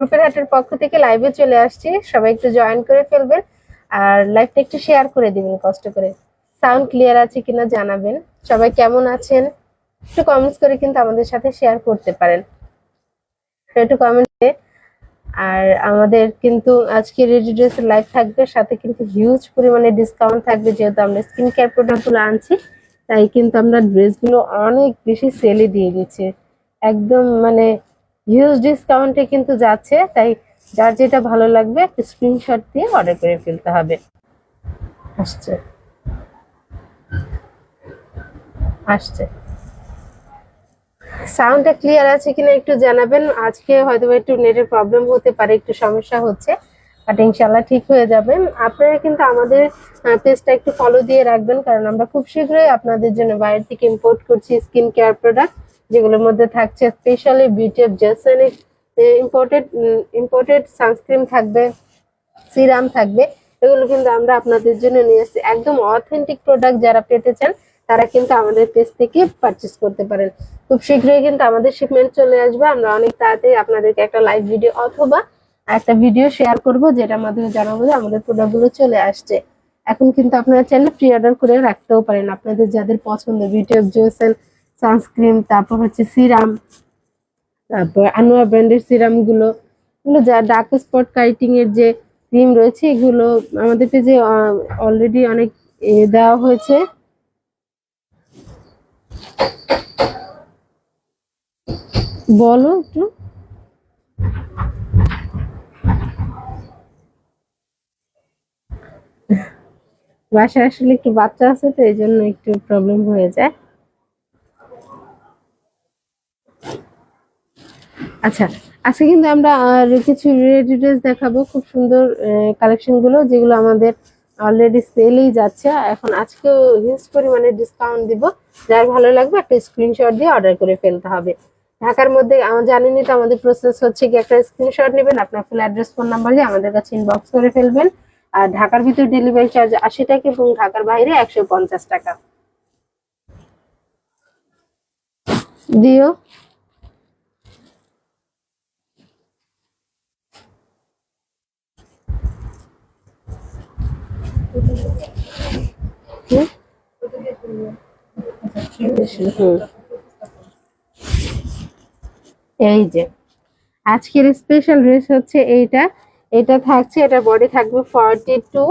গ্রুপের হাটের পক্ষ থেকে লাইভে চলে আসছি, সবাই একটু জয়েন করে ফেলবেন আর লাইভটা একটু শেয়ার করে দিবেন কষ্ট করে। সাউন্ড ক্লিয়ার আছে কিনা জানাবেন। সবাই কেমন আছেন একটু কমেন্টস করে কিন্তু আমাদের সাথে শেয়ার করতে পারেন, একটু কমেন্টে। আর আমাদের কিন্তু আজকে রেডি ড্রেসের লাইভ থাকবে, সাথে কিন্তু হিউজ পরিমাণে ডিসকাউন্ট থাকবে। যেহেতু আমরা স্কিন কেয়ার প্রোডাক্টগুলো আনছি, তাই কিন্তু আমরা ড্রেসগুলো অনেক বেশি সেলে দিয়ে দিচ্ছি, একদম মানে হিউজ ডিসকাউন্টে কিন্তু যাচ্ছে। তাই যার যেটা ভালো লাগবে একটা স্ক্রিনশট দিয়ে অর্ডার করে ফেলতে হবে। আসছে আসছে সাউন্ডটা ক্লিয়ার আছে কিনা একটু জানাবেন। আজকে হয়তো একটু নেটের প্রবলেম হতে পারে, একটু সমস্যা হচ্ছে, বাট ইনশাল্লাহ ঠিক হয়ে যাবেন। আপনারা কিন্তু আমাদের পেজটা একটু ফলো দিয়ে রাখবেন, কারণ আমরা খুব শীঘ্রই আপনাদের জন্য বাইরে থেকে ইম্পোর্ট করছি স্কিন কেয়ার প্রোডাক্ট, যেগুলোর মধ্যে থাকছে স্পেশালি বিউটি অফ জেসনের ইম্পোর্টেড সানস্ক্রিন থাকবে, সিরাম থাকবে। এগুলো কিন্তু আমরা আপনাদের জন্য নিয়ে এসেছি, একদম অথেন্টিক প্রোডাক্ট। যারা পেতে চান তারা কিন্তু আমাদের পেজ থেকে পারচেস করতে পারেন। খুব শীঘ্রই কিন্তু আমাদের শিপমেন্ট চলে আসবে। আমরা অনেক তাড়াতাড়ি আপনাদেরকে একটা লাইভ ভিডিও অথবা একটা ভিডিও শেয়ার করব, যেটার মাধ্যমে জানাবো যে আমাদের প্রোডাক্টগুলো চলে আসছে। এখন কিন্তু আপনারা চাইলে প্রি অর্ডার করে রাখতেও পারেন, আপনাদের যাদের পছন্দ বিউটি অফ জয়সেল সানস্ক্রিন, তারপর হচ্ছে সিরাম, তারপর আনোয়ার ব্র্যান্ডের সিরাম গুলো, যা ডার্ক স্পট কাইটিং এর যে ক্রিম রয়েছে, এগুলো আমাদের পেজে অলরেডি অনেক দেওয়া হয়েছে। বলো একটু। বাসায় আসলে একটু বাচ্চা আছে, তো এই জন্য একটু প্রবলেম হয়ে যায়। আচ্ছা, আজকে কিন্তু আমরা কিছু রেডি ড্রেস দেখাবো, খুব সুন্দর কালেকশন গুলো, যেগুলো আমাদের অলরেডি সেলেই যাচ্ছে। এখন আজকেও হিউজ পরিমাণে ডিসকাউন্ট দিব, যার ভালো লাগবে একটা স্ক্রিনশট দিয়ে অর্ডার করে ফেলতে হবে। ঢাকার মধ্যে জানেনই তো আমাদের প্রসেস হচ্ছে কি, একটা স্ক্রিনশট নেবেন, আপনার ফুল অ্যাড্রেস ফোন নাম্বার দিয়ে আমাদের কাছে ইনবক্স করে ফেলবেন। আর ঢাকার ভিতরে ডেলিভারি চার্জ 80 টাকা এবং ঢাকার বাইরে 150 টাকা দিও। এই যে আজকের স্পেশাল ড্রেস হচ্ছে এইটা। এটা থাকছে, এটা বডি থাকবে 42,